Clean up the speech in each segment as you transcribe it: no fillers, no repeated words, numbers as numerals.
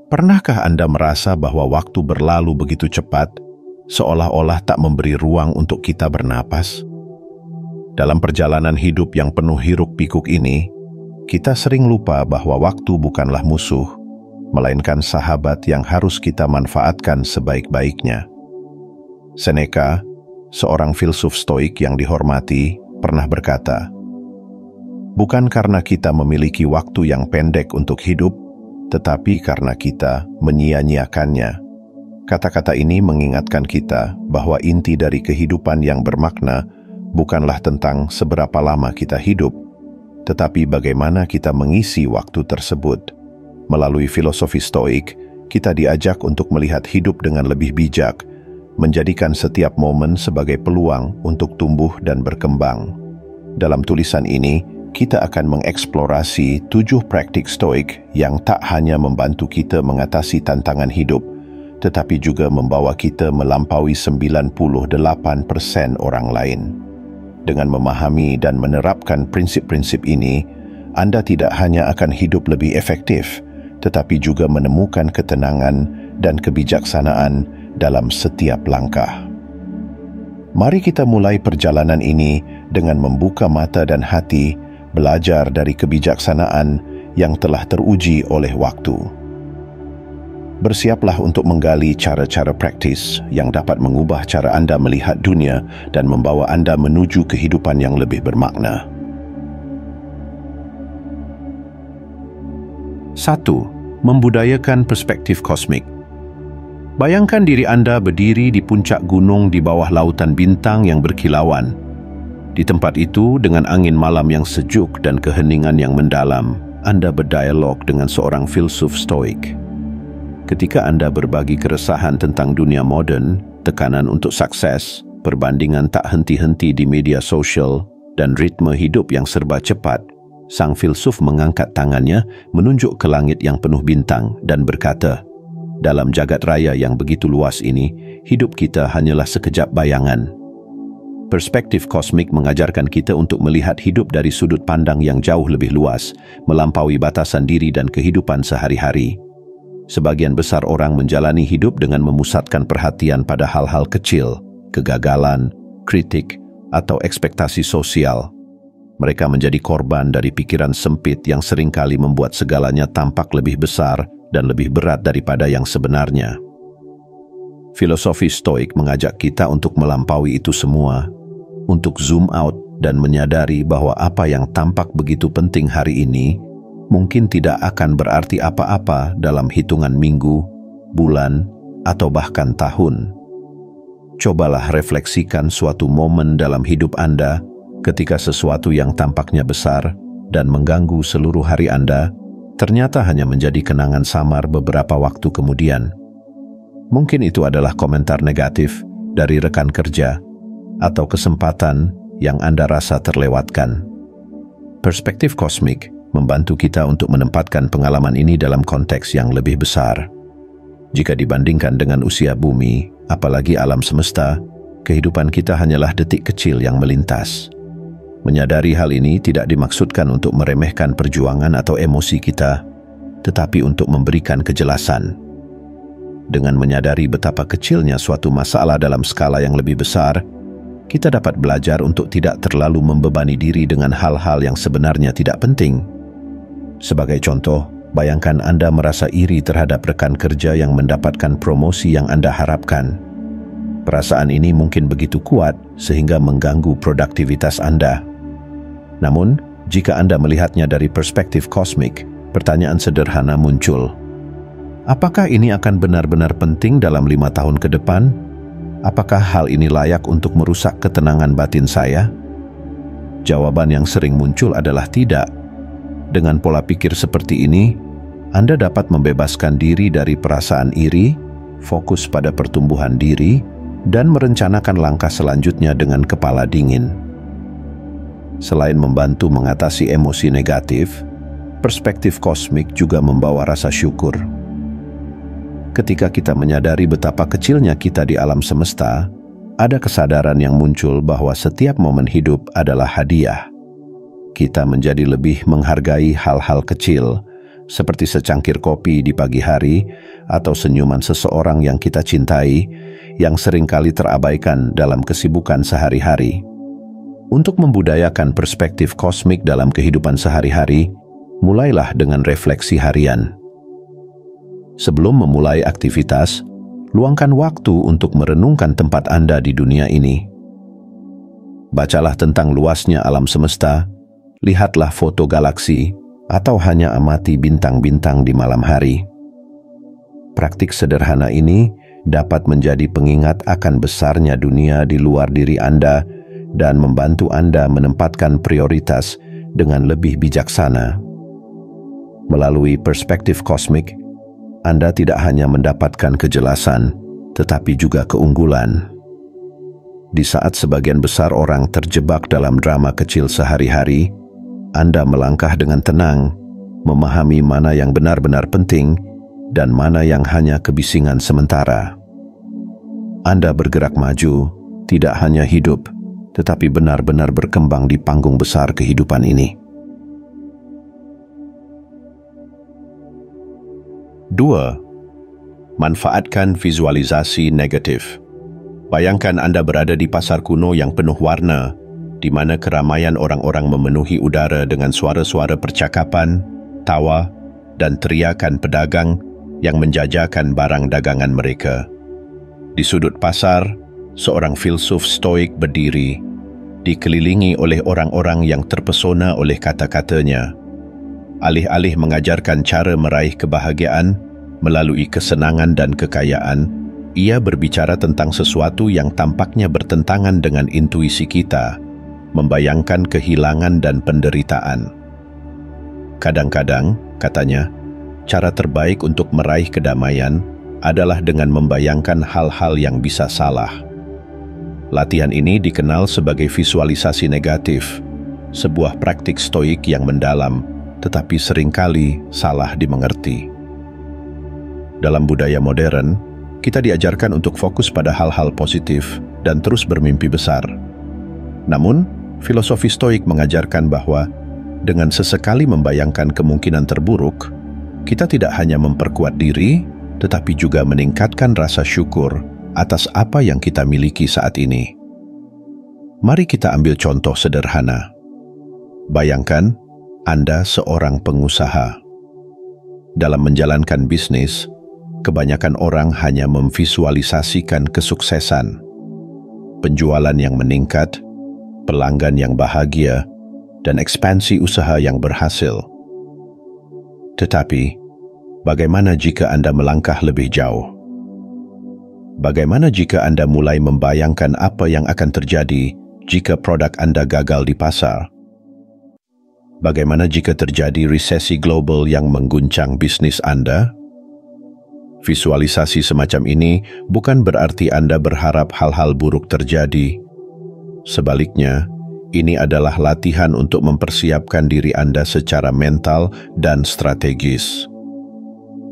Pernahkah Anda merasa bahwa waktu berlalu begitu cepat, seolah-olah tak memberi ruang untuk kita bernapas? Dalam perjalanan hidup yang penuh hiruk-pikuk ini, kita sering lupa bahwa waktu bukanlah musuh, melainkan sahabat yang harus kita manfaatkan sebaik-baiknya. Seneca, seorang filsuf stoik yang dihormati, pernah berkata, "Bukan karena kita memiliki waktu yang pendek untuk hidup, tetapi karena kita menyia-nyiakannya." Kata-kata ini mengingatkan kita bahwa inti dari kehidupan yang bermakna bukanlah tentang seberapa lama kita hidup, tetapi bagaimana kita mengisi waktu tersebut. Melalui filosofi stoik, kita diajak untuk melihat hidup dengan lebih bijak, menjadikan setiap momen sebagai peluang untuk tumbuh dan berkembang. Dalam tulisan ini, kita akan mengeksplorasi 7 praktik stoik yang tak hanya membantu kita mengatasi tantangan hidup, tetapi juga membawa kita melampaui 98% orang lain. Dengan memahami dan menerapkan prinsip-prinsip ini, Anda tidak hanya akan hidup lebih efektif, tetapi juga menemukan ketenangan dan kebijaksanaan dalam setiap langkah. Mari kita mulai perjalanan ini dengan membuka mata dan hati, belajar dari kebijaksanaan yang telah teruji oleh waktu. Bersiaplah untuk menggali cara-cara praktis yang dapat mengubah cara Anda melihat dunia dan membawa Anda menuju kehidupan yang lebih bermakna. 1. Membudayakan perspektif kosmik. Bayangkan diri Anda berdiri di puncak gunung di bawah lautan bintang yang berkilauan. Di tempat itu, dengan angin malam yang sejuk dan keheningan yang mendalam, Anda berdialog dengan seorang filsuf stoik. Ketika Anda berbagi keresahan tentang dunia moden, tekanan untuk sukses, perbandingan tak henti-henti di media sosial, dan ritme hidup yang serba cepat, sang filsuf mengangkat tangannya, menunjuk ke langit yang penuh bintang dan berkata, "Dalam jagat raya yang begitu luas ini, hidup kita hanyalah sekejap bayangan." Perspektif kosmik mengajarkan kita untuk melihat hidup dari sudut pandang yang jauh lebih luas, melampaui batasan diri dan kehidupan sehari-hari. Sebagian besar orang menjalani hidup dengan memusatkan perhatian pada hal-hal kecil, kegagalan, kritik, atau ekspektasi sosial. Mereka menjadi korban dari pikiran sempit yang seringkali membuat segalanya tampak lebih besar dan lebih berat daripada yang sebenarnya. Filosofi stoik mengajak kita untuk melampaui itu semua, untuk zoom out dan menyadari bahwa apa yang tampak begitu penting hari ini mungkin tidak akan berarti apa-apa dalam hitungan minggu, bulan, atau bahkan tahun. Cobalah refleksikan suatu momen dalam hidup Anda ketika sesuatu yang tampaknya besar dan mengganggu seluruh hari Anda ternyata hanya menjadi kenangan samar beberapa waktu kemudian. Mungkin itu adalah komentar negatif dari rekan kerja atau kesempatan yang Anda rasa terlewatkan. Perspektif kosmik membantu kita untuk menempatkan pengalaman ini dalam konteks yang lebih besar. Jika dibandingkan dengan usia bumi, apalagi alam semesta, kehidupan kita hanyalah detik kecil yang melintas. Menyadari hal ini tidak dimaksudkan untuk meremehkan perjuangan atau emosi kita, tetapi untuk memberikan kejelasan. Dengan menyadari betapa kecilnya suatu masalah dalam skala yang lebih besar, kita dapat belajar untuk tidak terlalu membebani diri dengan hal-hal yang sebenarnya tidak penting. Sebagai contoh, bayangkan Anda merasa iri terhadap rekan kerja yang mendapatkan promosi yang Anda harapkan. Perasaan ini mungkin begitu kuat sehingga mengganggu produktivitas Anda. Namun, jika Anda melihatnya dari perspektif kosmik, pertanyaan sederhana muncul. Apakah ini akan benar-benar penting dalam 5 tahun ke depan? Apakah hal ini layak untuk merusak ketenangan batin saya? Jawaban yang sering muncul adalah tidak. Dengan pola pikir seperti ini, Anda dapat membebaskan diri dari perasaan iri, fokus pada pertumbuhan diri, dan merencanakan langkah selanjutnya dengan kepala dingin. Selain membantu mengatasi emosi negatif, perspektif kosmik juga membawa rasa syukur. Ketika kita menyadari betapa kecilnya kita di alam semesta, ada kesadaran yang muncul bahwa setiap momen hidup adalah hadiah. Kita menjadi lebih menghargai hal-hal kecil, seperti secangkir kopi di pagi hari atau senyuman seseorang yang kita cintai, yang seringkali terabaikan dalam kesibukan sehari-hari. Untuk membudayakan perspektif kosmik dalam kehidupan sehari-hari, mulailah dengan refleksi harian. Sebelum memulai aktivitas, luangkan waktu untuk merenungkan tempat Anda di dunia ini. Bacalah tentang luasnya alam semesta, lihatlah foto galaksi, atau hanya amati bintang-bintang di malam hari. Praktik sederhana ini dapat menjadi pengingat akan besarnya dunia di luar diri Anda dan membantu Anda menempatkan prioritas dengan lebih bijaksana. Melalui perspektif kosmik, Anda tidak hanya mendapatkan kejelasan, tetapi juga keunggulan. Di saat sebagian besar orang terjebak dalam drama kecil sehari-hari, Anda melangkah dengan tenang, memahami mana yang benar-benar penting dan mana yang hanya kebisingan sementara. Anda bergerak maju, tidak hanya hidup, tetapi benar-benar berkembang di panggung besar kehidupan ini. 2. Manfaatkan visualisasi negatif. Bayangkan Anda berada di pasar kuno yang penuh warna, di mana keramaian orang-orang memenuhi udara dengan suara-suara percakapan, tawa, dan teriakan pedagang yang menjajakan barang dagangan mereka. Di sudut pasar, seorang filsuf stoik berdiri, dikelilingi oleh orang-orang yang terpesona oleh kata-katanya. Alih-alih mengajarkan cara meraih kebahagiaan melalui kesenangan dan kekayaan, ia berbicara tentang sesuatu yang tampaknya bertentangan dengan intuisi kita, membayangkan kehilangan dan penderitaan. Kadang-kadang, katanya, cara terbaik untuk meraih kedamaian adalah dengan membayangkan hal-hal yang bisa salah. Latihan ini dikenal sebagai visualisasi negatif, sebuah praktik stoik yang mendalam, tetapi seringkali salah dimengerti. Dalam budaya modern, kita diajarkan untuk fokus pada hal-hal positif dan terus bermimpi besar. Namun, filosofi stoik mengajarkan bahwa dengan sesekali membayangkan kemungkinan terburuk, kita tidak hanya memperkuat diri, tetapi juga meningkatkan rasa syukur atas apa yang kita miliki saat ini. Mari kita ambil contoh sederhana. Bayangkan, Anda seorang pengusaha. Dalam menjalankan bisnis, kebanyakan orang hanya memvisualisasikan kesuksesan, penjualan yang meningkat, pelanggan yang bahagia, dan ekspansi usaha yang berhasil. Tetapi, bagaimana jika Anda melangkah lebih jauh? Bagaimana jika Anda mulai membayangkan apa yang akan terjadi jika produk Anda gagal di pasar? Bagaimana jika terjadi resesi global yang mengguncang bisnis Anda? Visualisasi semacam ini bukan berarti Anda berharap hal-hal buruk terjadi. Sebaliknya, ini adalah latihan untuk mempersiapkan diri Anda secara mental dan strategis.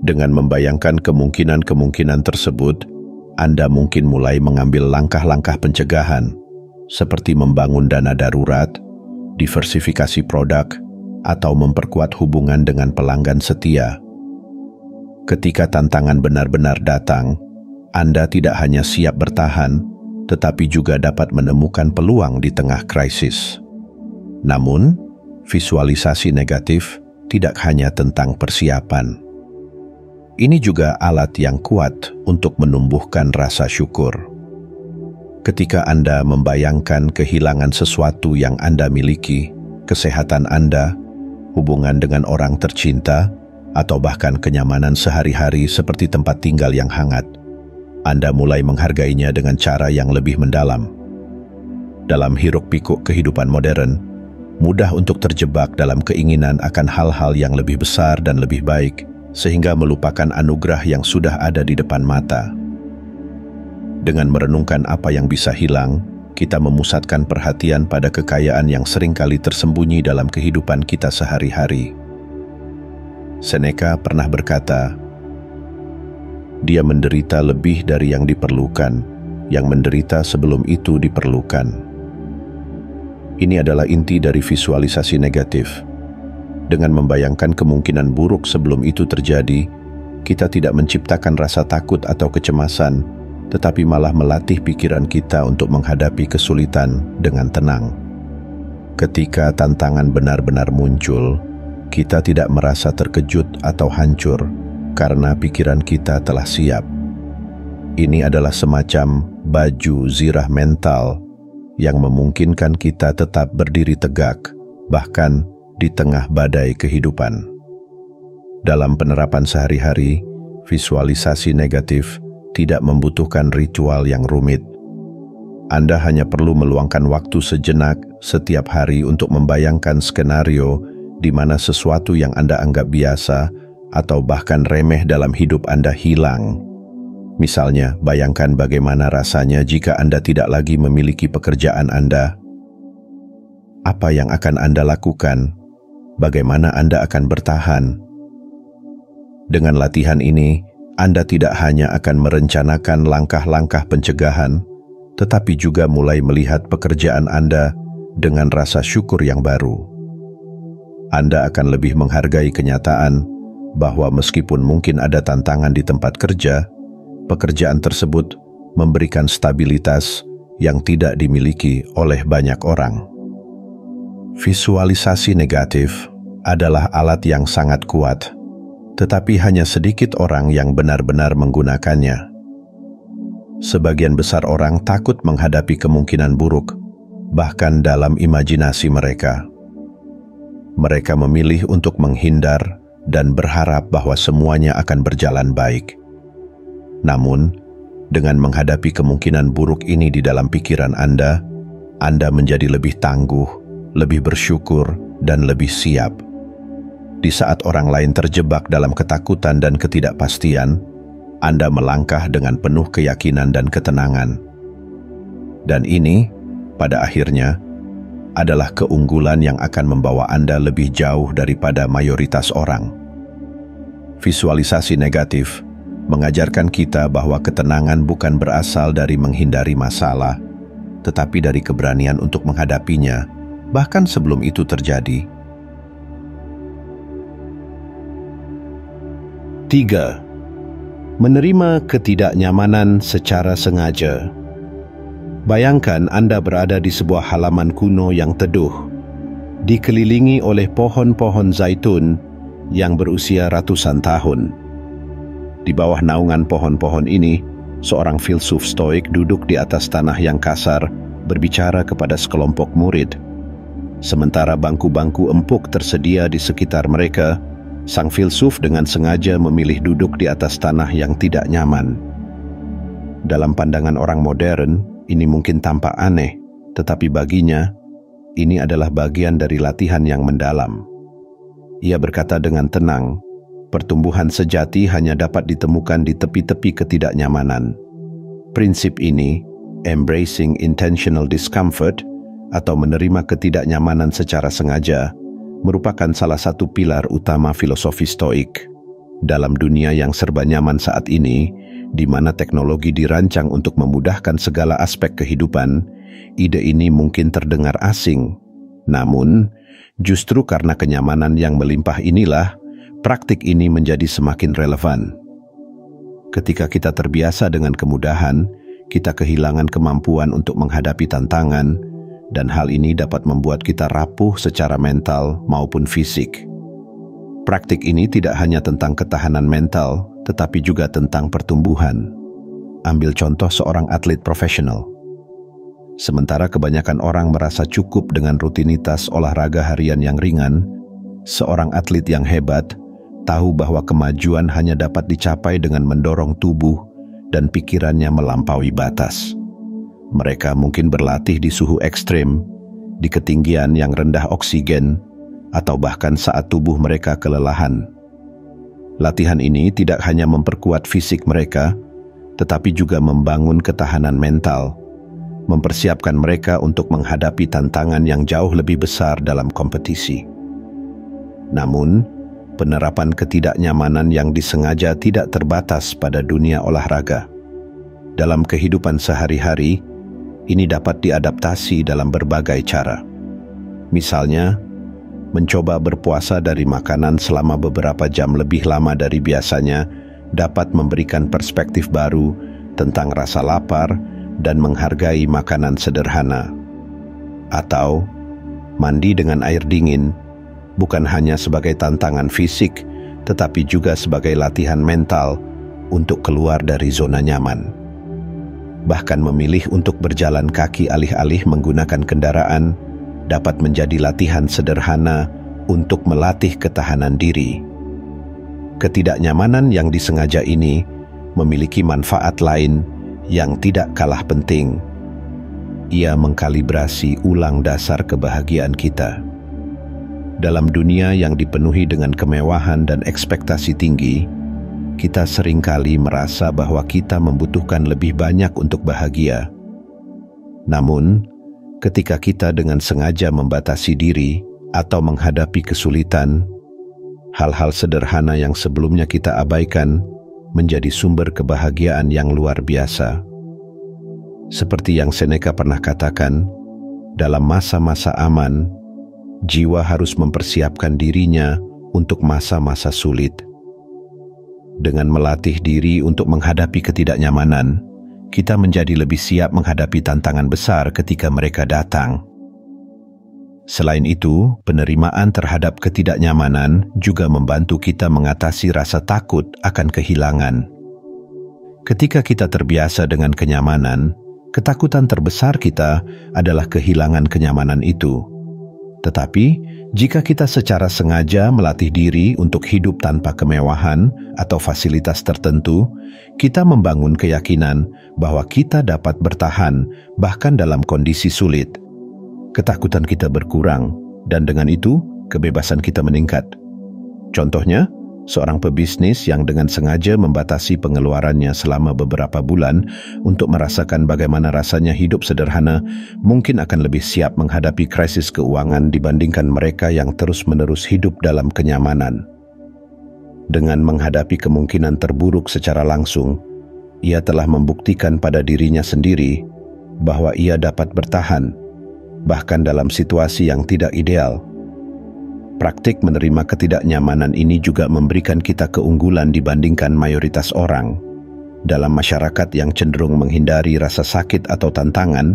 Dengan membayangkan kemungkinan-kemungkinan tersebut, Anda mungkin mulai mengambil langkah-langkah pencegahan, seperti membangun dana darurat, diversifikasi produk, atau memperkuat hubungan dengan pelanggan setia. Ketika tantangan benar-benar datang, Anda tidak hanya siap bertahan, tetapi juga dapat menemukan peluang di tengah krisis. Namun, visualisasi negatif tidak hanya tentang persiapan. Ini juga alat yang kuat untuk menumbuhkan rasa syukur. Ketika Anda membayangkan kehilangan sesuatu yang Anda miliki, kesehatan Anda, hubungan dengan orang tercinta, atau bahkan kenyamanan sehari-hari seperti tempat tinggal yang hangat, Anda mulai menghargainya dengan cara yang lebih mendalam. Dalam hiruk-pikuk kehidupan modern, mudah untuk terjebak dalam keinginan akan hal-hal yang lebih besar dan lebih baik, sehingga melupakan anugerah yang sudah ada di depan mata. Dengan merenungkan apa yang bisa hilang, kita memusatkan perhatian pada kekayaan yang seringkali tersembunyi dalam kehidupan kita sehari-hari. Seneca pernah berkata, "Dia menderita lebih dari yang diperlukan, yang menderita sebelum itu diperlukan." Ini adalah inti dari visualisasi negatif. Dengan membayangkan kemungkinan buruk sebelum itu terjadi, kita tidak menciptakan rasa takut atau kecemasan, tetapi malah melatih pikiran kita untuk menghadapi kesulitan dengan tenang. Ketika tantangan benar-benar muncul, kita tidak merasa terkejut atau hancur karena pikiran kita telah siap. Ini adalah semacam baju zirah mental yang memungkinkan kita tetap berdiri tegak, bahkan di tengah badai kehidupan. Dalam penerapan sehari-hari, visualisasi negatif tidak membutuhkan ritual yang rumit. Anda hanya perlu meluangkan waktu sejenak setiap hari untuk membayangkan skenario di mana sesuatu yang Anda anggap biasa atau bahkan remeh dalam hidup Anda hilang. Misalnya, bayangkan bagaimana rasanya jika Anda tidak lagi memiliki pekerjaan Anda. Apa yang akan Anda lakukan? Bagaimana Anda akan bertahan? Dengan latihan ini, Anda tidak hanya akan merencanakan langkah-langkah pencegahan, tetapi juga mulai melihat pekerjaan Anda dengan rasa syukur yang baru. Anda akan lebih menghargai kenyataan bahwa meskipun mungkin ada tantangan di tempat kerja, pekerjaan tersebut memberikan stabilitas yang tidak dimiliki oleh banyak orang. Visualisasi negatif adalah alat yang sangat kuat, tetapi hanya sedikit orang yang benar-benar menggunakannya. Sebagian besar orang takut menghadapi kemungkinan buruk, bahkan dalam imajinasi mereka. Mereka memilih untuk menghindar dan berharap bahwa semuanya akan berjalan baik. Namun, dengan menghadapi kemungkinan buruk ini di dalam pikiran Anda menjadi lebih tangguh, lebih bersyukur, dan lebih siap. Di saat orang lain terjebak dalam ketakutan dan ketidakpastian, Anda melangkah dengan penuh keyakinan dan ketenangan. Dan ini, pada akhirnya, adalah keunggulan yang akan membawa Anda lebih jauh daripada mayoritas orang. Visualisasi negatif mengajarkan kita bahwa ketenangan bukan berasal dari menghindari masalah, tetapi dari keberanian untuk menghadapinya, bahkan sebelum itu terjadi. 3. Menerima ketidaknyamanan secara sengaja. Bayangkan Anda berada di sebuah halaman kuno yang teduh, dikelilingi oleh pohon-pohon zaitun yang berusia ratusan tahun. Di bawah naungan pohon-pohon ini, seorang filsuf stoik duduk di atas tanah yang kasar, berbicara kepada sekelompok murid. Sementara bangku-bangku empuk tersedia di sekitar mereka, sang filsuf dengan sengaja memilih duduk di atas tanah yang tidak nyaman. Dalam pandangan orang modern, ini mungkin tampak aneh, tetapi baginya, ini adalah bagian dari latihan yang mendalam. Ia berkata dengan tenang, pertumbuhan sejati hanya dapat ditemukan di tepi-tepi ketidaknyamanan. Prinsip ini, embracing intentional discomfort, atau menerima ketidaknyamanan secara sengaja, merupakan salah satu pilar utama filosofi stoik. Dalam dunia yang serba nyaman saat ini, di mana teknologi dirancang untuk memudahkan segala aspek kehidupan, ide ini mungkin terdengar asing. Namun, justru karena kenyamanan yang melimpah inilah, praktik ini menjadi semakin relevan. Ketika kita terbiasa dengan kemudahan, kita kehilangan kemampuan untuk menghadapi tantangan, dan hal ini dapat membuat kita rapuh secara mental maupun fisik. Praktik ini tidak hanya tentang ketahanan mental, tetapi juga tentang pertumbuhan. Ambil contoh seorang atlet profesional. Sementara kebanyakan orang merasa cukup dengan rutinitas olahraga harian yang ringan, seorang atlet yang hebat tahu bahwa kemajuan hanya dapat dicapai dengan mendorong tubuh dan pikirannya melampaui batas. Mereka mungkin berlatih di suhu ekstrem, di ketinggian yang rendah oksigen, atau bahkan saat tubuh mereka kelelahan. Latihan ini tidak hanya memperkuat fisik mereka, tetapi juga membangun ketahanan mental, mempersiapkan mereka untuk menghadapi tantangan yang jauh lebih besar dalam kompetisi. Namun, penerapan ketidaknyamanan yang disengaja tidak terbatas pada dunia olahraga. Dalam kehidupan sehari-hari, ini dapat diadaptasi dalam berbagai cara. Misalnya, mencoba berpuasa dari makanan selama beberapa jam lebih lama dari biasanya dapat memberikan perspektif baru tentang rasa lapar dan menghargai makanan sederhana. Atau, mandi dengan air dingin bukan hanya sebagai tantangan fisik, tetapi juga sebagai latihan mental untuk keluar dari zona nyaman. Bahkan memilih untuk berjalan kaki alih-alih menggunakan kendaraan dapat menjadi latihan sederhana untuk melatih ketahanan diri. Ketidaknyamanan yang disengaja ini memiliki manfaat lain yang tidak kalah penting. Ia mengkalibrasi ulang dasar kebahagiaan kita. Dalam dunia yang dipenuhi dengan kemewahan dan ekspektasi tinggi, kita seringkali merasa bahwa kita membutuhkan lebih banyak untuk bahagia. Namun, ketika kita dengan sengaja membatasi diri atau menghadapi kesulitan, hal-hal sederhana yang sebelumnya kita abaikan menjadi sumber kebahagiaan yang luar biasa. Seperti yang Seneca pernah katakan, dalam masa-masa aman, jiwa harus mempersiapkan dirinya untuk masa-masa sulit. Dengan melatih diri untuk menghadapi ketidaknyamanan, kita menjadi lebih siap menghadapi tantangan besar ketika mereka datang. Selain itu, penerimaan terhadap ketidaknyamanan juga membantu kita mengatasi rasa takut akan kehilangan. Ketika kita terbiasa dengan kenyamanan, ketakutan terbesar kita adalah kehilangan kenyamanan itu. Tetapi, jika kita secara sengaja melatih diri untuk hidup tanpa kemewahan atau fasilitas tertentu, kita membangun keyakinan bahwa kita dapat bertahan bahkan dalam kondisi sulit. Ketakutan kita berkurang, dan dengan itu, kebebasan kita meningkat. Contohnya, seorang pebisnis yang dengan sengaja membatasi pengeluarannya selama beberapa bulan untuk merasakan bagaimana rasanya hidup sederhana mungkin akan lebih siap menghadapi krisis keuangan dibandingkan mereka yang terus-menerus hidup dalam kenyamanan. Dengan menghadapi kemungkinan terburuk secara langsung, ia telah membuktikan pada dirinya sendiri bahwa ia dapat bertahan, bahkan dalam situasi yang tidak ideal. Praktik menerima ketidaknyamanan ini juga memberikan kita keunggulan dibandingkan mayoritas orang. Dalam masyarakat yang cenderung menghindari rasa sakit atau tantangan,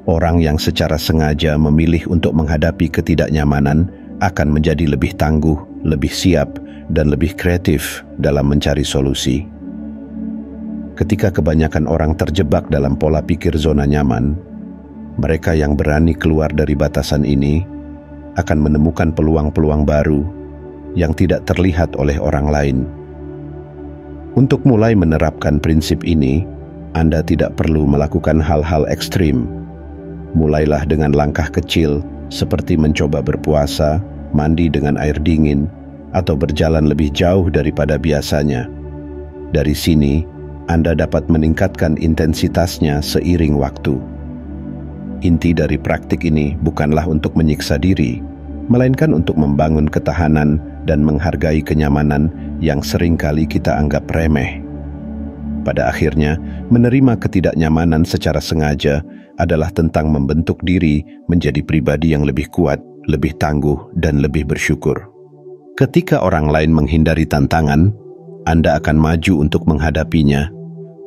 orang yang secara sengaja memilih untuk menghadapi ketidaknyamanan akan menjadi lebih tangguh, lebih siap, dan lebih kreatif dalam mencari solusi. Ketika kebanyakan orang terjebak dalam pola pikir zona nyaman, mereka yang berani keluar dari batasan ini akan menemukan peluang-peluang baru yang tidak terlihat oleh orang lain. Untuk mulai menerapkan prinsip ini, Anda tidak perlu melakukan hal-hal ekstrim. Mulailah dengan langkah kecil seperti mencoba berpuasa, mandi dengan air dingin, atau berjalan lebih jauh daripada biasanya. Dari sini, Anda dapat meningkatkan intensitasnya seiring waktu. Inti dari praktik ini bukanlah untuk menyiksa diri, melainkan untuk membangun ketahanan dan menghargai kenyamanan yang seringkali kita anggap remeh. Pada akhirnya, menerima ketidaknyamanan secara sengaja adalah tentang membentuk diri menjadi pribadi yang lebih kuat, lebih tangguh, dan lebih bersyukur. Ketika orang lain menghindari tantangan, Anda akan maju untuk menghadapinya,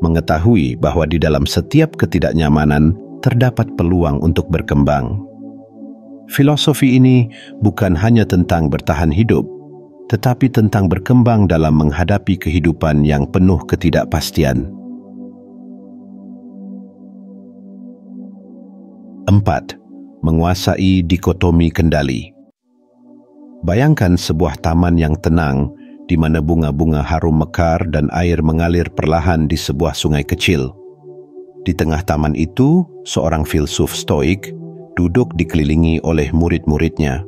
mengetahui bahwa di dalam setiap ketidaknyamanan terdapat peluang untuk berkembang. Filosofi ini bukan hanya tentang bertahan hidup, tetapi tentang berkembang dalam menghadapi kehidupan yang penuh ketidakpastian. 4. Menguasai dikotomi kendali. Bayangkan sebuah taman yang tenang, di mana bunga-bunga harum mekar dan air mengalir perlahan di sebuah sungai kecil. Di tengah taman itu, seorang filsuf stoik duduk dikelilingi oleh murid-muridnya.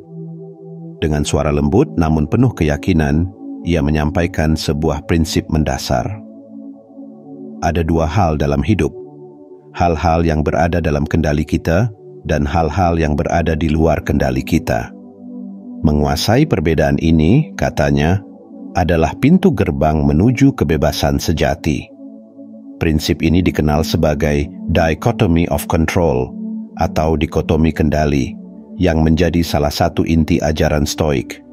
Dengan suara lembut namun penuh keyakinan, ia menyampaikan sebuah prinsip mendasar. Ada dua hal dalam hidup, hal-hal yang berada dalam kendali kita dan hal-hal yang berada di luar kendali kita. Menguasai perbedaan ini, katanya, adalah pintu gerbang menuju kebebasan sejati. Prinsip ini dikenal sebagai dichotomy of control atau dikotomi kendali, yang menjadi salah satu inti ajaran Stoik.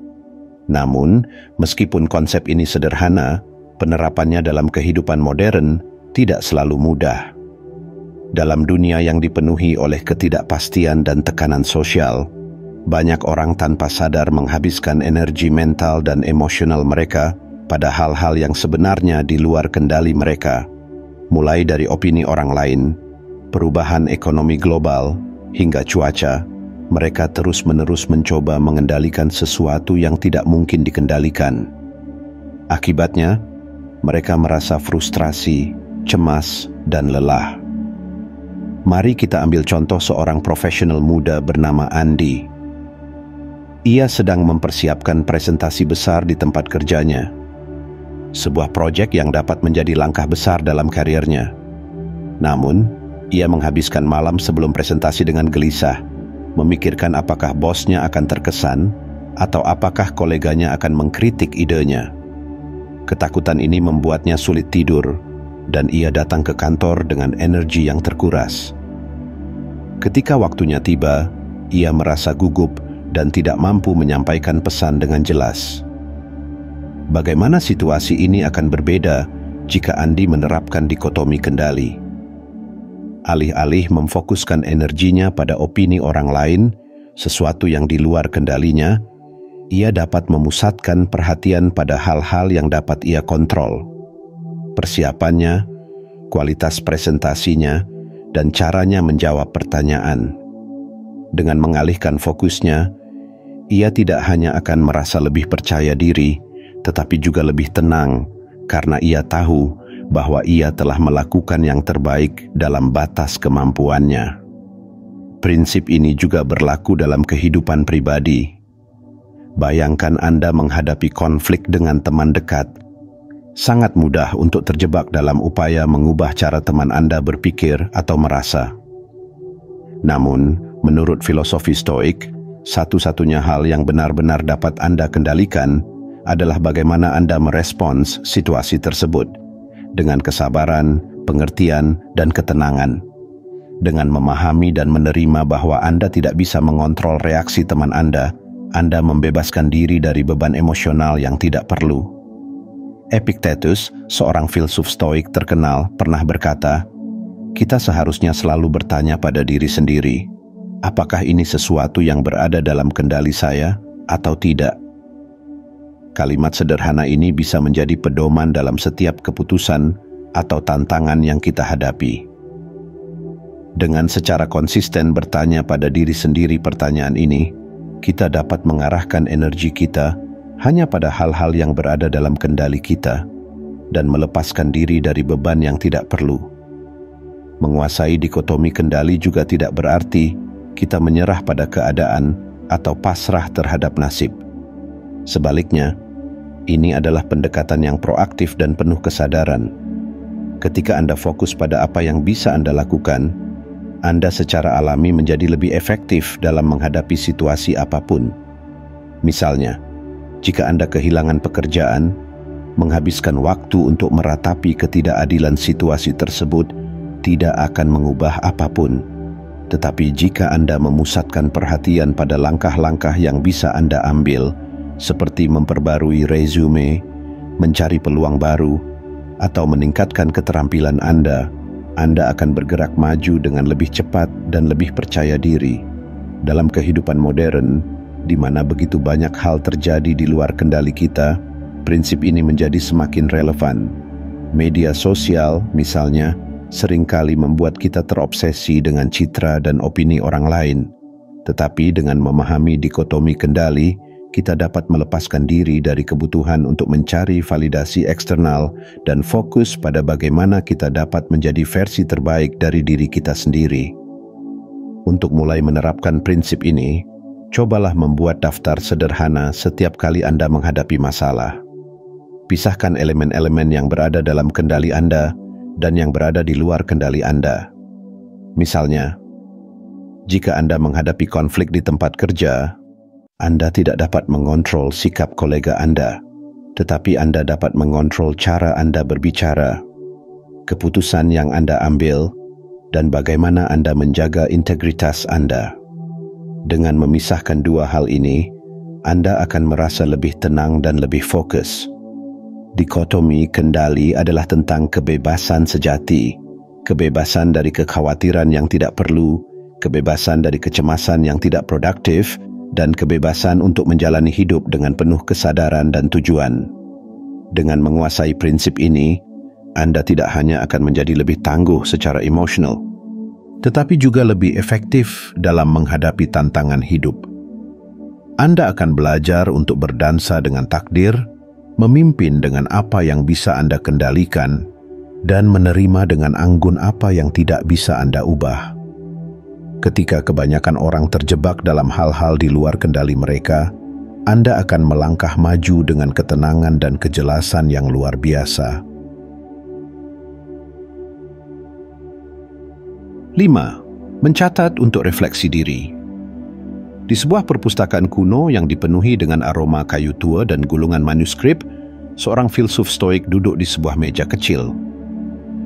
Namun, meskipun konsep ini sederhana, penerapannya dalam kehidupan modern tidak selalu mudah. Dalam dunia yang dipenuhi oleh ketidakpastian dan tekanan sosial, banyak orang tanpa sadar menghabiskan energi mental dan emosional mereka pada hal-hal yang sebenarnya di luar kendali mereka, mulai dari opini orang lain, perubahan ekonomi global, hingga cuaca. Mereka terus-menerus mencoba mengendalikan sesuatu yang tidak mungkin dikendalikan. Akibatnya, mereka merasa frustrasi, cemas, dan lelah. Mari kita ambil contoh seorang profesional muda bernama Andy. Ia sedang mempersiapkan presentasi besar di tempat kerjanya. Sebuah proyek yang dapat menjadi langkah besar dalam karirnya. Namun, ia menghabiskan malam sebelum presentasi dengan gelisah, memikirkan apakah bosnya akan terkesan atau apakah koleganya akan mengkritik idenya. Ketakutan ini membuatnya sulit tidur, dan ia datang ke kantor dengan energi yang terkuras. Ketika waktunya tiba, ia merasa gugup dan tidak mampu menyampaikan pesan dengan jelas. Bagaimana situasi ini akan berbeda jika Andy menerapkan dikotomi kendali? Alih-alih memfokuskan energinya pada opini orang lain, sesuatu yang di luar kendalinya, ia dapat memusatkan perhatian pada hal-hal yang dapat ia kontrol. Persiapannya, kualitas presentasinya, dan caranya menjawab pertanyaan. Dengan mengalihkan fokusnya, ia tidak hanya akan merasa lebih percaya diri, tetapi juga lebih tenang, karena ia tahu bahwa ia telah melakukan yang terbaik dalam batas kemampuannya. Prinsip ini juga berlaku dalam kehidupan pribadi. Bayangkan Anda menghadapi konflik dengan teman dekat. Sangat mudah untuk terjebak dalam upaya mengubah cara teman Anda berpikir atau merasa. Namun, menurut filosofi Stoik, satu-satunya hal yang benar-benar dapat Anda kendalikan adalah bagaimana Anda merespons situasi tersebut, dengan kesabaran, pengertian, dan ketenangan. Dengan memahami dan menerima bahwa Anda tidak bisa mengontrol reaksi teman Anda membebaskan diri dari beban emosional yang tidak perlu. Epictetus, seorang filsuf Stoik terkenal, pernah berkata, "Kita seharusnya selalu bertanya pada diri sendiri, apakah ini sesuatu yang berada dalam kendali saya atau tidak?" Kalimat sederhana ini bisa menjadi pedoman dalam setiap keputusan atau tantangan yang kita hadapi. Dengan secara konsisten bertanya pada diri sendiri pertanyaan ini, kita dapat mengarahkan energi kita hanya pada hal-hal yang berada dalam kendali kita dan melepaskan diri dari beban yang tidak perlu. Menguasai dikotomi kendali juga tidak berarti kita menyerah pada keadaan atau pasrah terhadap nasib. Sebaliknya, ini adalah pendekatan yang proaktif dan penuh kesadaran. Ketika Anda fokus pada apa yang bisa Anda lakukan, Anda secara alami menjadi lebih efektif dalam menghadapi situasi apapun. Misalnya, jika Anda kehilangan pekerjaan, menghabiskan waktu untuk meratapi ketidakadilan situasi tersebut tidak akan mengubah apapun. Tetapi jika Anda memusatkan perhatian pada langkah-langkah yang bisa Anda ambil, seperti memperbarui resume, mencari peluang baru, atau meningkatkan keterampilan Anda akan bergerak maju dengan lebih cepat dan lebih percaya diri. Dalam kehidupan modern, di mana begitu banyak hal terjadi di luar kendali kita, prinsip ini menjadi semakin relevan. Media sosial, misalnya, seringkali membuat kita terobsesi dengan citra dan opini orang lain. Tetapi dengan memahami dikotomi kendali, kita dapat melepaskan diri dari kebutuhan untuk mencari validasi eksternal dan fokus pada bagaimana kita dapat menjadi versi terbaik dari diri kita sendiri. Untuk mulai menerapkan prinsip ini, cobalah membuat daftar sederhana setiap kali Anda menghadapi masalah. Pisahkan elemen-elemen yang berada dalam kendali Anda dan yang berada di luar kendali Anda. Misalnya, jika Anda menghadapi konflik di tempat kerja, Anda tidak dapat mengontrol sikap kolega Anda, tetapi Anda dapat mengontrol cara Anda berbicara, keputusan yang Anda ambil, dan bagaimana Anda menjaga integritas Anda. Dengan memisahkan dua hal ini, Anda akan merasa lebih tenang dan lebih fokus. Dikotomi kendali adalah tentang kebebasan sejati, kebebasan dari kekhawatiran yang tidak perlu, kebebasan dari kecemasan yang tidak produktif, dan kebebasan untuk menjalani hidup dengan penuh kesadaran dan tujuan. Dengan menguasai prinsip ini, Anda tidak hanya akan menjadi lebih tangguh secara emosional, tetapi juga lebih efektif dalam menghadapi tantangan hidup. Anda akan belajar untuk berdansa dengan takdir, memimpin dengan apa yang bisa Anda kendalikan, dan menerima dengan anggun apa yang tidak bisa Anda ubah. Ketika kebanyakan orang terjebak dalam hal-hal di luar kendali mereka, Anda akan melangkah maju dengan ketenangan dan kejelasan yang luar biasa. 5. Mencatat untuk refleksi diri. Di sebuah perpustakaan kuno yang dipenuhi dengan aroma kayu tua dan gulungan manuskrip, seorang filsuf stoik duduk di sebuah meja kecil.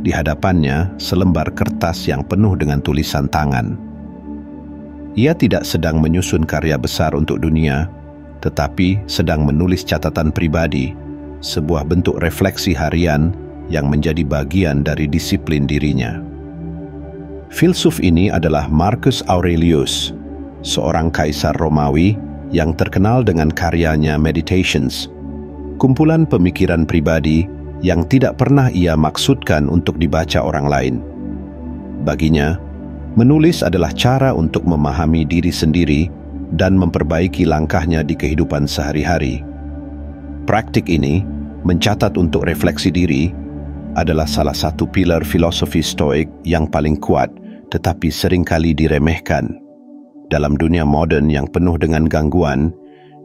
Di hadapannya, selembar kertas yang penuh dengan tulisan tangan. Ia tidak sedang menyusun karya besar untuk dunia, tetapi sedang menulis catatan pribadi, sebuah bentuk refleksi harian yang menjadi bagian dari disiplin dirinya. Filsuf ini adalah Marcus Aurelius, seorang kaisar Romawi yang terkenal dengan karyanya Meditations, kumpulan pemikiran pribadi yang tidak pernah ia maksudkan untuk dibaca orang lain. Baginya, menulis adalah cara untuk memahami diri sendiri dan memperbaiki langkahnya di kehidupan sehari-hari. Praktik ini, mencatat untuk refleksi diri, adalah salah satu pilar filosofi stoik yang paling kuat tetapi seringkali diremehkan. Dalam dunia moden yang penuh dengan gangguan,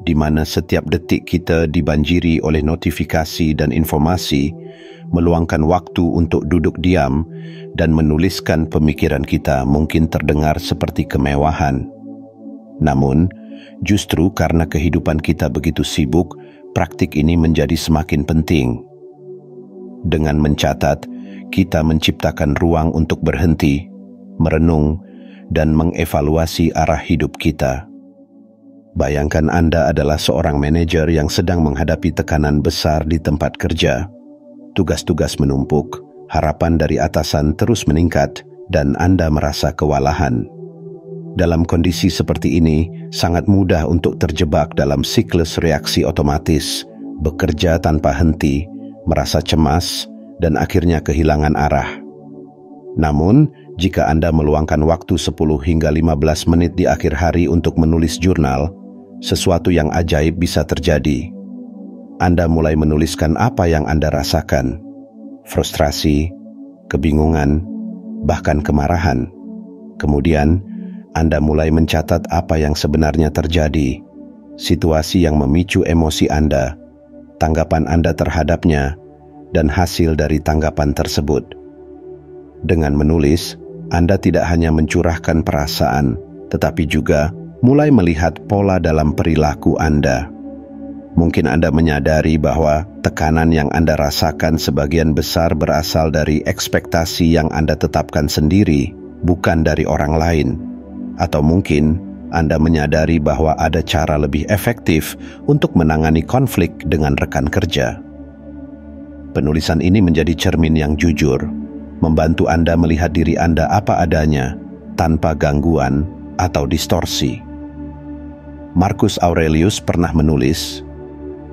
di mana setiap detik kita dibanjiri oleh notifikasi dan informasi, meluangkan waktu untuk duduk diam dan menuliskan pemikiran kita mungkin terdengar seperti kemewahan. Namun, justru karena kehidupan kita begitu sibuk, praktik ini menjadi semakin penting. Dengan mencatat, kita menciptakan ruang untuk berhenti, merenung, dan mengevaluasi arah hidup kita. Bayangkan Anda adalah seorang manajer yang sedang menghadapi tekanan besar di tempat kerja. Tugas-tugas menumpuk, harapan dari atasan terus meningkat, dan Anda merasa kewalahan. Dalam kondisi seperti ini, sangat mudah untuk terjebak dalam siklus reaksi otomatis, bekerja tanpa henti, merasa cemas, dan akhirnya kehilangan arah. Namun, jika Anda meluangkan waktu 10 hingga 15 menit di akhir hari untuk menulis jurnal, sesuatu yang ajaib bisa terjadi. Anda mulai menuliskan apa yang Anda rasakan, frustrasi, kebingungan, bahkan kemarahan. Kemudian, Anda mulai mencatat apa yang sebenarnya terjadi, situasi yang memicu emosi Anda, tanggapan Anda terhadapnya, dan hasil dari tanggapan tersebut. Dengan menulis, Anda tidak hanya mencurahkan perasaan, tetapi juga mulai melihat pola dalam perilaku Anda. Mungkin Anda menyadari bahwa tekanan yang Anda rasakan sebagian besar berasal dari ekspektasi yang Anda tetapkan sendiri, bukan dari orang lain. Atau mungkin Anda menyadari bahwa ada cara lebih efektif untuk menangani konflik dengan rekan kerja. Penulisan ini menjadi cermin yang jujur, membantu Anda melihat diri Anda apa adanya, tanpa gangguan atau distorsi. Marcus Aurelius pernah menulis,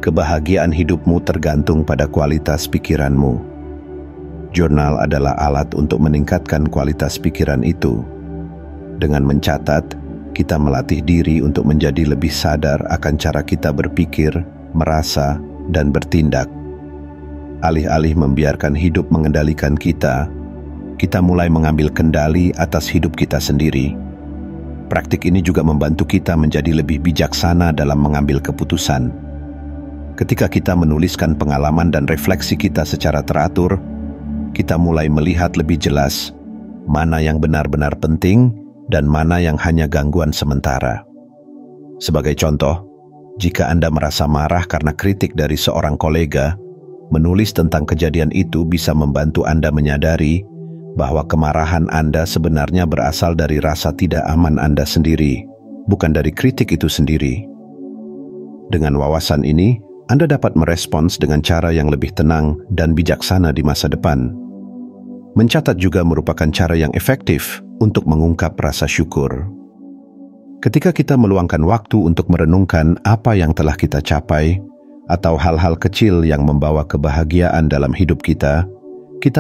"Kebahagiaan hidupmu tergantung pada kualitas pikiranmu." Jurnal adalah alat untuk meningkatkan kualitas pikiran itu. Dengan mencatat, kita melatih diri untuk menjadi lebih sadar akan cara kita berpikir, merasa, dan bertindak. Alih-alih membiarkan hidup mengendalikan kita mulai mengambil kendali atas hidup kita sendiri. Praktik ini juga membantu kita menjadi lebih bijaksana dalam mengambil keputusan. Ketika kita menuliskan pengalaman dan refleksi kita secara teratur, kita mulai melihat lebih jelas mana yang benar-benar penting dan mana yang hanya gangguan sementara. Sebagai contoh, jika Anda merasa marah karena kritik dari seorang kolega, menulis tentang kejadian itu bisa membantu Anda menyadari bahwa kemarahan Anda sebenarnya berasal dari rasa tidak aman Anda sendiri, bukan dari kritik itu sendiri. Dengan wawasan ini, Anda dapat merespons dengan cara yang lebih tenang dan bijaksana di masa depan. Mencatat juga merupakan cara yang efektif untuk mengungkap rasa syukur. Ketika kita meluangkan waktu untuk merenungkan apa yang telah kita capai, atau hal-hal kecil yang membawa kebahagiaan dalam hidup kita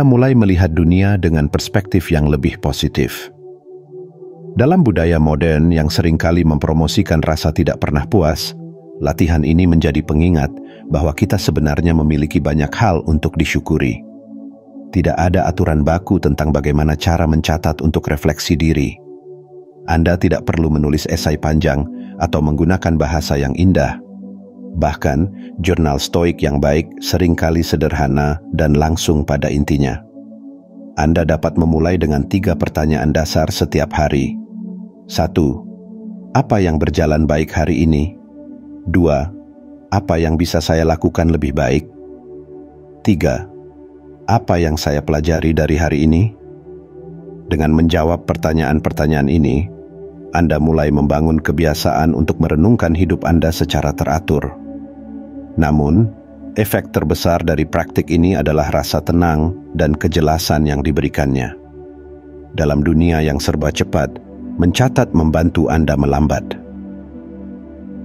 mulai melihat dunia dengan perspektif yang lebih positif. Dalam budaya modern yang seringkali mempromosikan rasa tidak pernah puas, latihan ini menjadi pengingat bahwa kita sebenarnya memiliki banyak hal untuk disyukuri. Tidak ada aturan baku tentang bagaimana cara mencatat untuk refleksi diri. Anda tidak perlu menulis esai panjang atau menggunakan bahasa yang indah. Bahkan, jurnal stoik yang baik seringkali sederhana dan langsung pada intinya. Anda dapat memulai dengan 3 pertanyaan dasar setiap hari. 1. Apa yang berjalan baik hari ini? 2. Apa yang bisa saya lakukan lebih baik? 3. Apa yang saya pelajari dari hari ini? Dengan menjawab pertanyaan-pertanyaan ini, Anda mulai membangun kebiasaan untuk merenungkan hidup Anda secara teratur. Namun, efek terbesar dari praktik ini adalah rasa tenang dan kejelasan yang diberikannya. Dalam dunia yang serba cepat, mencatat membantu Anda melambat.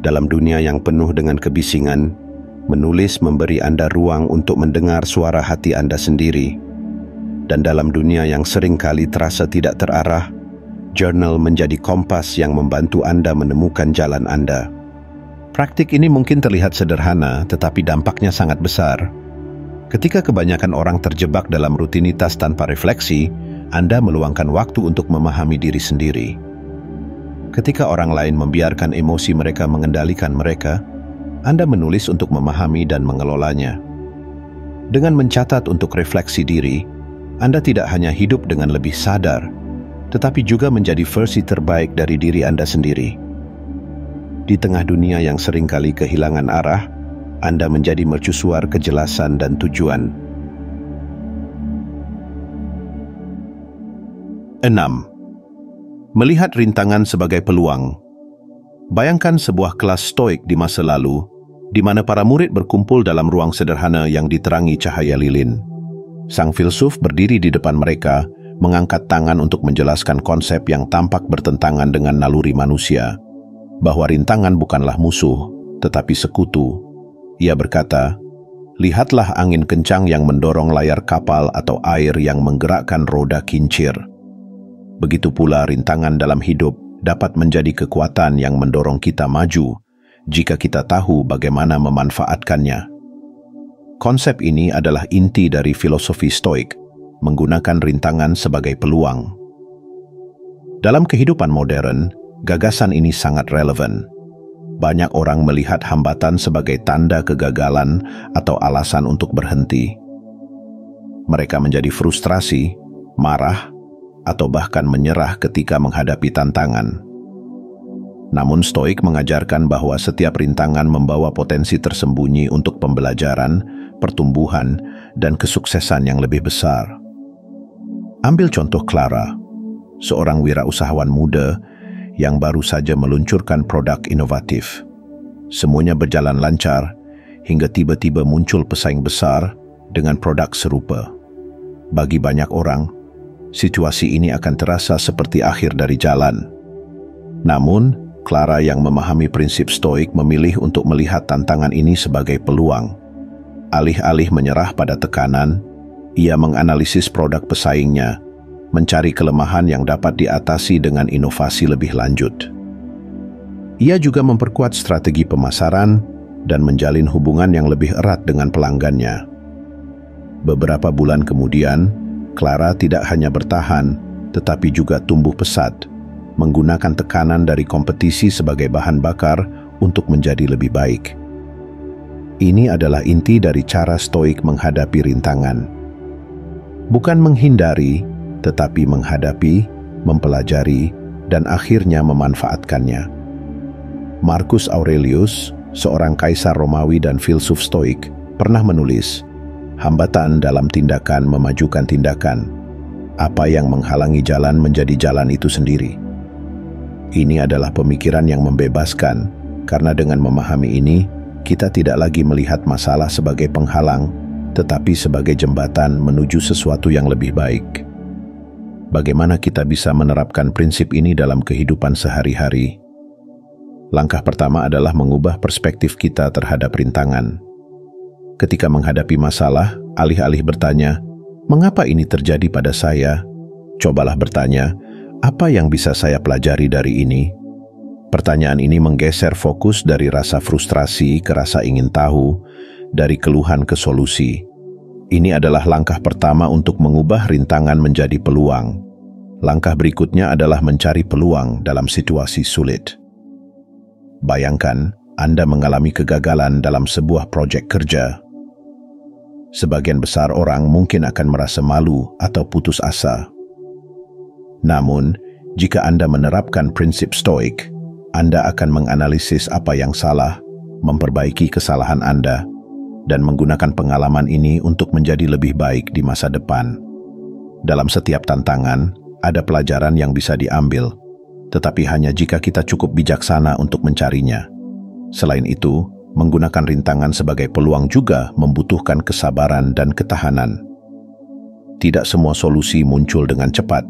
Dalam dunia yang penuh dengan kebisingan, menulis memberi Anda ruang untuk mendengar suara hati Anda sendiri. Dan dalam dunia yang seringkali terasa tidak terarah, jurnal menjadi kompas yang membantu Anda menemukan jalan Anda. Praktik ini mungkin terlihat sederhana, tetapi dampaknya sangat besar. Ketika kebanyakan orang terjebak dalam rutinitas tanpa refleksi, Anda meluangkan waktu untuk memahami diri sendiri. Ketika orang lain membiarkan emosi mereka mengendalikan mereka, Anda menulis untuk memahami dan mengelolanya. Dengan mencatat untuk refleksi diri, Anda tidak hanya hidup dengan lebih sadar, tetapi juga menjadi versi terbaik dari diri Anda sendiri. Di tengah dunia yang seringkali kehilangan arah, Anda menjadi mercusuar kejelasan dan tujuan. 6. Melihat rintangan sebagai peluang. Bayangkan sebuah kelas stoik di masa lalu, di mana para murid berkumpul dalam ruang sederhana yang diterangi cahaya lilin. Sang filsuf berdiri di depan mereka, mengangkat tangan untuk menjelaskan konsep yang tampak bertentangan dengan naluri manusia, bahwa rintangan bukanlah musuh, tetapi sekutu. Ia berkata, "Lihatlah angin kencang yang mendorong layar kapal atau air yang menggerakkan roda kincir. Begitu pula rintangan dalam hidup dapat menjadi kekuatan yang mendorong kita maju jika kita tahu bagaimana memanfaatkannya." Konsep ini adalah inti dari filosofi stoik, menggunakan rintangan sebagai peluang. Dalam kehidupan modern, gagasan ini sangat relevan. Banyak orang melihat hambatan sebagai tanda kegagalan atau alasan untuk berhenti. Mereka menjadi frustrasi, marah, atau bahkan menyerah ketika menghadapi tantangan. Namun stoik mengajarkan bahwa setiap rintangan membawa potensi tersembunyi untuk pembelajaran, pertumbuhan, dan kesuksesan yang lebih besar. Ambil contoh Clara, seorang wirausahawan muda yang baru saja meluncurkan produk inovatif. Semuanya berjalan lancar hingga tiba-tiba muncul pesaing besar dengan produk serupa. Bagi banyak orang, situasi ini akan terasa seperti akhir dari jalan. Namun, Clara yang memahami prinsip stoik memilih untuk melihat tantangan ini sebagai peluang. Alih-alih menyerah pada tekanan, ia menganalisis produk pesaingnya, mencari kelemahan yang dapat diatasi dengan inovasi lebih lanjut. Ia juga memperkuat strategi pemasaran dan menjalin hubungan yang lebih erat dengan pelanggannya. Beberapa bulan kemudian, Clara tidak hanya bertahan, tetapi juga tumbuh pesat, menggunakan tekanan dari kompetisi sebagai bahan bakar untuk menjadi lebih baik. Ini adalah inti dari cara stoik menghadapi rintangan. Bukan menghindari, tetapi menghadapi, mempelajari, dan akhirnya memanfaatkannya. Marcus Aurelius, seorang kaisar Romawi dan filsuf stoik, pernah menulis, "Hambatan dalam tindakan memajukan tindakan. Apa yang menghalangi jalan menjadi jalan itu sendiri." Ini adalah pemikiran yang membebaskan, karena dengan memahami ini, kita tidak lagi melihat masalah sebagai penghalang, tetapi sebagai jembatan menuju sesuatu yang lebih baik. Bagaimana kita bisa menerapkan prinsip ini dalam kehidupan sehari-hari? Langkah pertama adalah mengubah perspektif kita terhadap rintangan. Ketika menghadapi masalah, alih-alih bertanya, "Mengapa ini terjadi pada saya?" Cobalah bertanya, "Apa yang bisa saya pelajari dari ini?" Pertanyaan ini menggeser fokus dari rasa frustrasi ke rasa ingin tahu, dari keluhan ke solusi. Ini adalah langkah pertama untuk mengubah rintangan menjadi peluang. Langkah berikutnya adalah mencari peluang dalam situasi sulit. Bayangkan Anda mengalami kegagalan dalam sebuah proyek kerja. Sebagian besar orang mungkin akan merasa malu atau putus asa. Namun, jika Anda menerapkan prinsip stoik, Anda akan menganalisis apa yang salah, memperbaiki kesalahan Anda, dan menggunakan pengalaman ini untuk menjadi lebih baik di masa depan. Dalam setiap tantangan, ada pelajaran yang bisa diambil, tetapi hanya jika kita cukup bijaksana untuk mencarinya. Selain itu, menggunakan rintangan sebagai peluang juga membutuhkan kesabaran dan ketahanan. Tidak semua solusi muncul dengan cepat.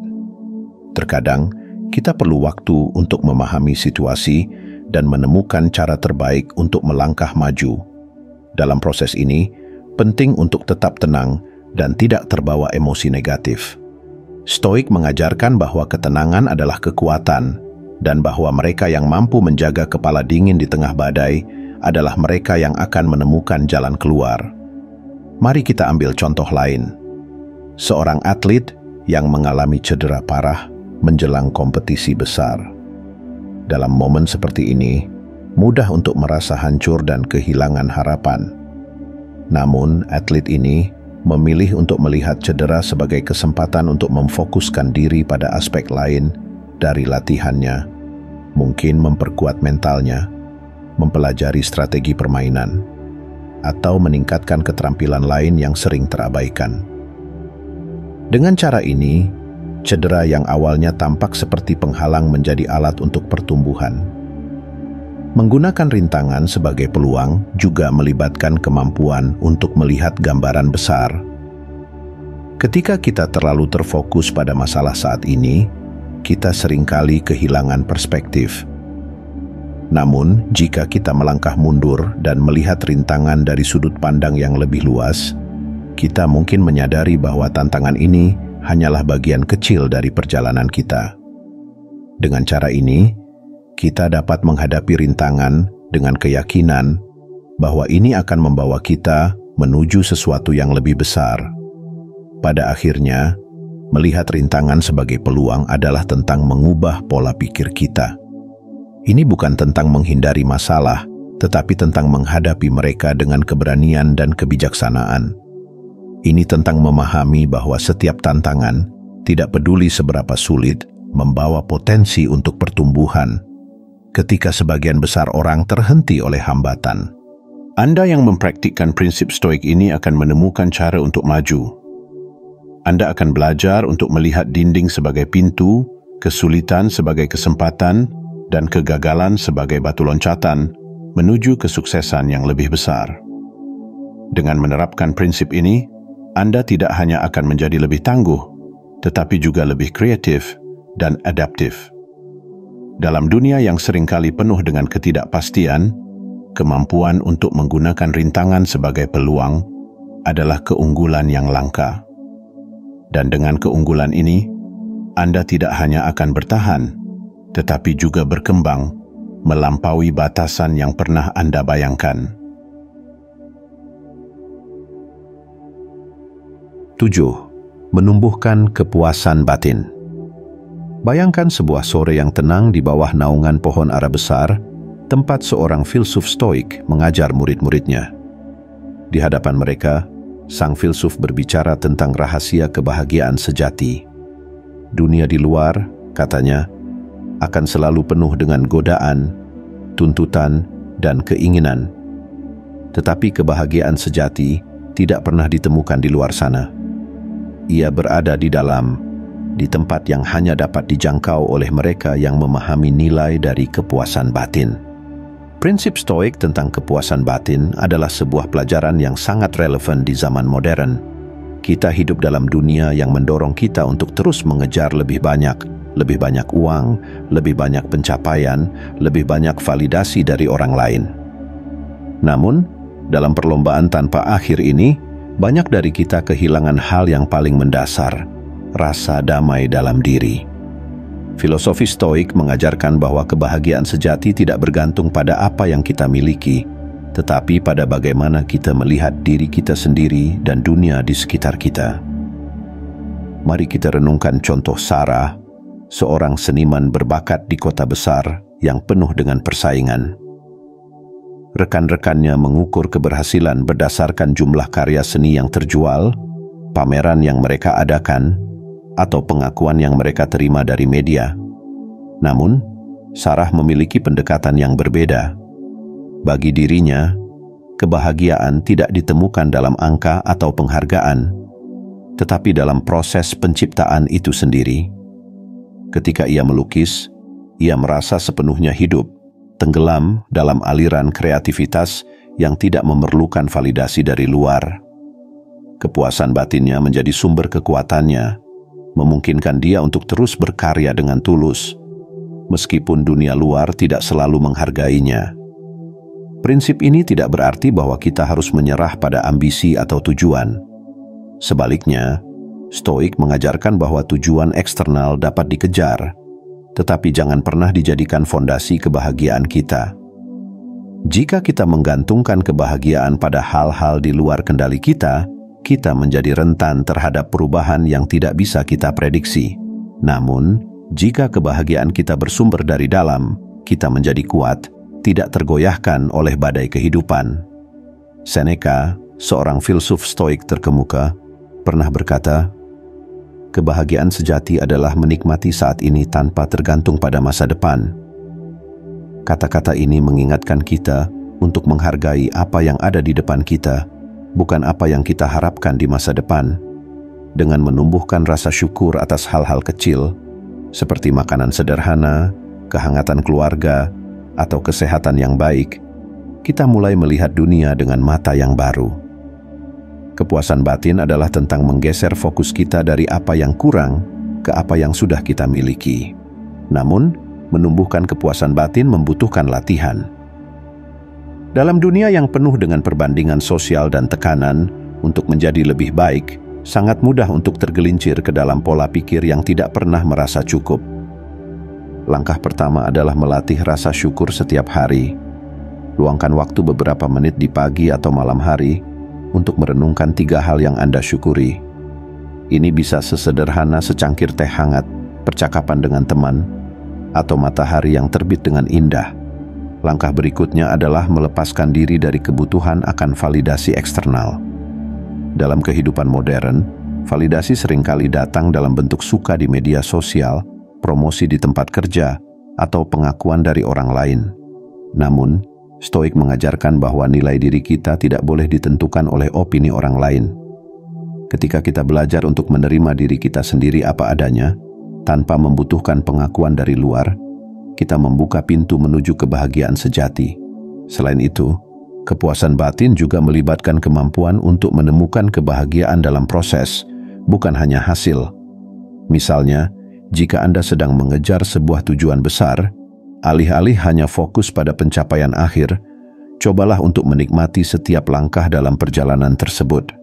Terkadang, kita perlu waktu untuk memahami situasi dan menemukan cara terbaik untuk melangkah maju. Dalam proses ini, penting untuk tetap tenang dan tidak terbawa emosi negatif. Stoik mengajarkan bahwa ketenangan adalah kekuatan dan bahwa mereka yang mampu menjaga kepala dingin di tengah badai adalah mereka yang akan menemukan jalan keluar. Mari kita ambil contoh lain. Seorang atlet yang mengalami cedera parah menjelang kompetisi besar. Dalam momen seperti ini, mudah untuk merasa hancur dan kehilangan harapan. Namun, atlet ini memilih untuk melihat cedera sebagai kesempatan untuk memfokuskan diri pada aspek lain dari latihannya, mungkin memperkuat mentalnya, mempelajari strategi permainan, atau meningkatkan keterampilan lain yang sering terabaikan. Dengan cara ini, cedera yang awalnya tampak seperti penghalang menjadi alat untuk pertumbuhan. Menggunakan rintangan sebagai peluang juga melibatkan kemampuan untuk melihat gambaran besar. Ketika kita terlalu terfokus pada masalah saat ini, kita seringkali kehilangan perspektif. Namun, jika kita melangkah mundur dan melihat rintangan dari sudut pandang yang lebih luas, kita mungkin menyadari bahwa tantangan ini hanyalah bagian kecil dari perjalanan kita. Dengan cara ini, kita dapat menghadapi rintangan dengan keyakinan bahwa ini akan membawa kita menuju sesuatu yang lebih besar. Pada akhirnya, melihat rintangan sebagai peluang adalah tentang mengubah pola pikir kita. Ini bukan tentang menghindari masalah, tetapi tentang menghadapi mereka dengan keberanian dan kebijaksanaan. Ini tentang memahami bahwa setiap tantangan, tidak peduli seberapa sulit, membawa potensi untuk pertumbuhan. Ketika sebagian besar orang terhenti oleh hambatan, Anda yang mempraktikkan prinsip stoik ini akan menemukan cara untuk maju. Anda akan belajar untuk melihat dinding sebagai pintu, kesulitan sebagai kesempatan, dan kegagalan sebagai batu loncatan menuju kesuksesan yang lebih besar. Dengan menerapkan prinsip ini, Anda tidak hanya akan menjadi lebih tangguh, tetapi juga lebih kreatif dan adaptif. Dalam dunia yang seringkali penuh dengan ketidakpastian, kemampuan untuk menggunakan rintangan sebagai peluang adalah keunggulan yang langka. Dan dengan keunggulan ini, Anda tidak hanya akan bertahan, tetapi juga berkembang melampaui batasan yang pernah Anda bayangkan. 7. Menumbuhkan kepuasan batin. Bayangkan sebuah sore yang tenang di bawah naungan pohon ara besar, tempat seorang filsuf stoik mengajar murid-muridnya. Di hadapan mereka, sang filsuf berbicara tentang rahasia kebahagiaan sejati. Dunia di luar, katanya, akan selalu penuh dengan godaan, tuntutan, dan keinginan. Tetapi kebahagiaan sejati tidak pernah ditemukan di luar sana. Ia berada di dalam, di tempat yang hanya dapat dijangkau oleh mereka yang memahami nilai dari kepuasan batin. Prinsip Stoik tentang kepuasan batin adalah sebuah pelajaran yang sangat relevan di zaman modern. Kita hidup dalam dunia yang mendorong kita untuk terus mengejar lebih banyak uang, lebih banyak pencapaian, lebih banyak validasi dari orang lain. Namun, dalam perlombaan tanpa akhir ini, banyak dari kita kehilangan hal yang paling mendasar, rasa damai dalam diri. Filosofi Stoik mengajarkan bahwa kebahagiaan sejati tidak bergantung pada apa yang kita miliki, tetapi pada bagaimana kita melihat diri kita sendiri dan dunia di sekitar kita. Mari kita renungkan contoh Sarah, seorang seniman berbakat di kota besar yang penuh dengan persaingan. Rekan-rekannya mengukur keberhasilan berdasarkan jumlah karya seni yang terjual, pameran yang mereka adakan, atau pengakuan yang mereka terima dari media. Namun, Sarah memiliki pendekatan yang berbeda. Bagi dirinya, kebahagiaan tidak ditemukan dalam angka atau penghargaan, tetapi dalam proses penciptaan itu sendiri. Ketika ia melukis, ia merasa sepenuhnya hidup, tenggelam dalam aliran kreativitas yang tidak memerlukan validasi dari luar. Kepuasan batinnya menjadi sumber kekuatannya, memungkinkan dia untuk terus berkarya dengan tulus, meskipun dunia luar tidak selalu menghargainya. Prinsip ini tidak berarti bahwa kita harus menyerah pada ambisi atau tujuan. Sebaliknya, Stoik mengajarkan bahwa tujuan eksternal dapat dikejar, tetapi jangan pernah dijadikan fondasi kebahagiaan kita. Jika kita menggantungkan kebahagiaan pada hal-hal di luar kendali kita menjadi rentan terhadap perubahan yang tidak bisa kita prediksi. Namun, jika kebahagiaan kita bersumber dari dalam, kita menjadi kuat, tidak tergoyahkan oleh badai kehidupan. Seneca, seorang filsuf Stoik terkemuka, pernah berkata, "Kebahagiaan sejati adalah menikmati saat ini tanpa tergantung pada masa depan." Kata-kata ini mengingatkan kita untuk menghargai apa yang ada di depan kita, bukan apa yang kita harapkan di masa depan. Dengan menumbuhkan rasa syukur atas hal-hal kecil, seperti makanan sederhana, kehangatan keluarga, atau kesehatan yang baik, kita mulai melihat dunia dengan mata yang baru. Kepuasan batin adalah tentang menggeser fokus kita dari apa yang kurang ke apa yang sudah kita miliki. Namun, menumbuhkan kepuasan batin membutuhkan latihan. Dalam dunia yang penuh dengan perbandingan sosial dan tekanan untuk menjadi lebih baik, sangat mudah untuk tergelincir ke dalam pola pikir yang tidak pernah merasa cukup. Langkah pertama adalah melatih rasa syukur setiap hari. Luangkan waktu beberapa menit di pagi atau malam hari untuk merenungkan 3 hal yang Anda syukuri. Ini bisa sesederhana secangkir teh hangat, percakapan dengan teman, atau matahari yang terbit dengan indah. Langkah berikutnya adalah melepaskan diri dari kebutuhan akan validasi eksternal. Dalam kehidupan modern, validasi seringkali datang dalam bentuk suka di media sosial, promosi di tempat kerja, atau pengakuan dari orang lain. Namun, Stoik mengajarkan bahwa nilai diri kita tidak boleh ditentukan oleh opini orang lain. Ketika kita belajar untuk menerima diri kita sendiri apa adanya, tanpa membutuhkan pengakuan dari luar, kita membuka pintu menuju kebahagiaan sejati. Selain itu, kepuasan batin juga melibatkan kemampuan untuk menemukan kebahagiaan dalam proses, bukan hanya hasil. Misalnya, jika Anda sedang mengejar sebuah tujuan besar, alih-alih hanya fokus pada pencapaian akhir, cobalah untuk menikmati setiap langkah dalam perjalanan tersebut.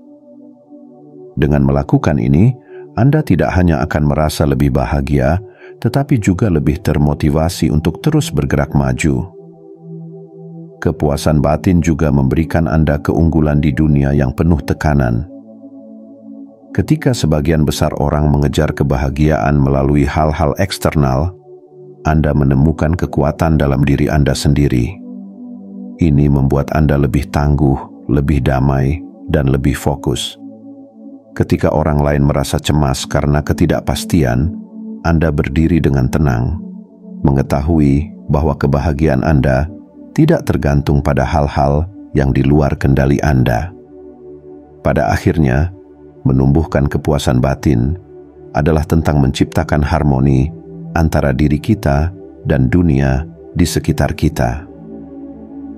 Dengan melakukan ini, Anda tidak hanya akan merasa lebih bahagia, tetapi juga lebih termotivasi untuk terus bergerak maju. Kepuasan batin juga memberikan Anda keunggulan di dunia yang penuh tekanan. Ketika sebagian besar orang mengejar kebahagiaan melalui hal-hal eksternal, Anda menemukan kekuatan dalam diri Anda sendiri. Ini membuat Anda lebih tangguh, lebih damai, dan lebih fokus. Ketika orang lain merasa cemas karena ketidakpastian, Anda berdiri dengan tenang, mengetahui bahwa kebahagiaan Anda tidak tergantung pada hal-hal yang di luar kendali Anda. Pada akhirnya, menumbuhkan kepuasan batin adalah tentang menciptakan harmoni antara diri kita dan dunia di sekitar kita.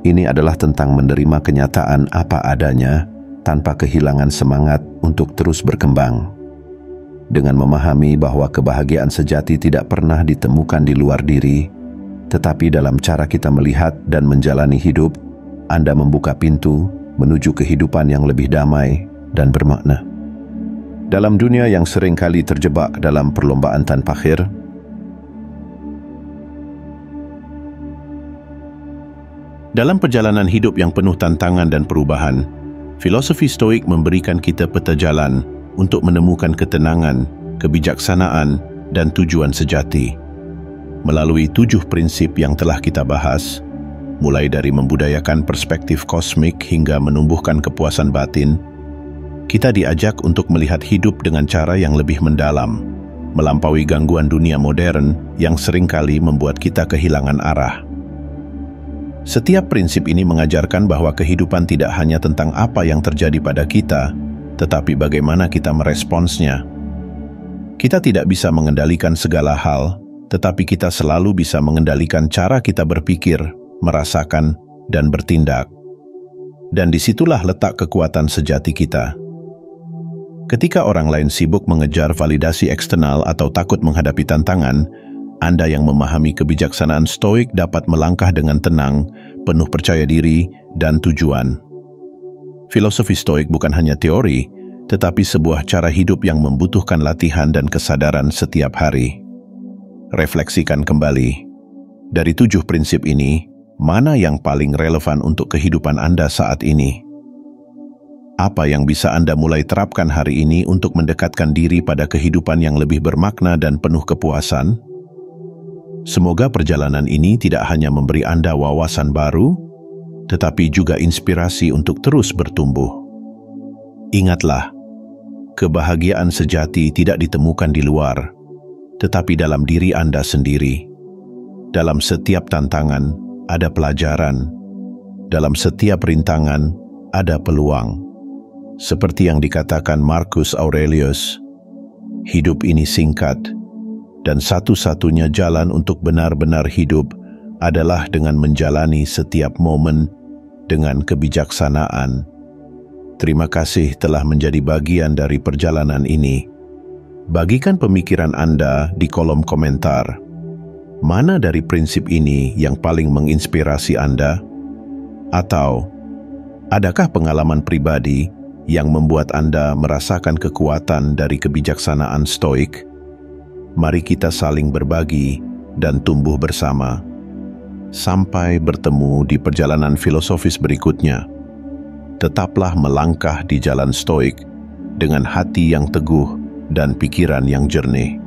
Ini adalah tentang menerima kenyataan apa adanya tanpa kehilangan semangat untuk terus berkembang. Dengan memahami bahwa kebahagiaan sejati tidak pernah ditemukan di luar diri, tetapi dalam cara kita melihat dan menjalani hidup, Anda membuka pintu menuju kehidupan yang lebih damai dan bermakna. Dalam dunia yang seringkali terjebak dalam perlombaan tanpa akhir, dalam perjalanan hidup yang penuh tantangan dan perubahan, filosofi Stoik memberikan kita peta jalan untuk menemukan ketenangan, kebijaksanaan, dan tujuan sejati. Melalui 7 prinsip yang telah kita bahas, mulai dari membudayakan perspektif kosmik hingga menumbuhkan kepuasan batin, kita diajak untuk melihat hidup dengan cara yang lebih mendalam, melampaui gangguan dunia modern yang seringkali membuat kita kehilangan arah. Setiap prinsip ini mengajarkan bahwa kehidupan tidak hanya tentang apa yang terjadi pada kita, tetapi bagaimana kita meresponsnya. Kita tidak bisa mengendalikan segala hal, tetapi kita selalu bisa mengendalikan cara kita berpikir, merasakan, dan bertindak. Dan disitulah letak kekuatan sejati kita. Ketika orang lain sibuk mengejar validasi eksternal atau takut menghadapi tantangan, Anda yang memahami kebijaksanaan Stoik dapat melangkah dengan tenang, penuh percaya diri, dan tujuan. Filosofi Stoik bukan hanya teori, tetapi sebuah cara hidup yang membutuhkan latihan dan kesadaran setiap hari. Refleksikan kembali. Dari 7 prinsip ini, mana yang paling relevan untuk kehidupan Anda saat ini? Apa yang bisa Anda mulai terapkan hari ini untuk mendekatkan diri pada kehidupan yang lebih bermakna dan penuh kepuasan? Semoga perjalanan ini tidak hanya memberi Anda wawasan baru, tetapi juga inspirasi untuk terus bertumbuh. Ingatlah, kebahagiaan sejati tidak ditemukan di luar, tetapi dalam diri Anda sendiri. Dalam setiap tantangan, ada pelajaran. Dalam setiap rintangan, ada peluang. Seperti yang dikatakan Marcus Aurelius, hidup ini singkat, dan satu-satunya jalan untuk benar-benar hidup adalah dengan menjalani setiap momen dengan kebijaksanaan. Terima kasih telah menjadi bagian dari perjalanan ini. Bagikan pemikiran Anda di kolom komentar. Mana dari prinsip ini yang paling menginspirasi Anda? Atau, adakah pengalaman pribadi yang membuat Anda merasakan kekuatan dari kebijaksanaan Stoik? Mari kita saling berbagi dan tumbuh bersama. Sampai bertemu di perjalanan filosofis berikutnya. Tetaplah melangkah di jalan Stoik dengan hati yang teguh dan pikiran yang jernih.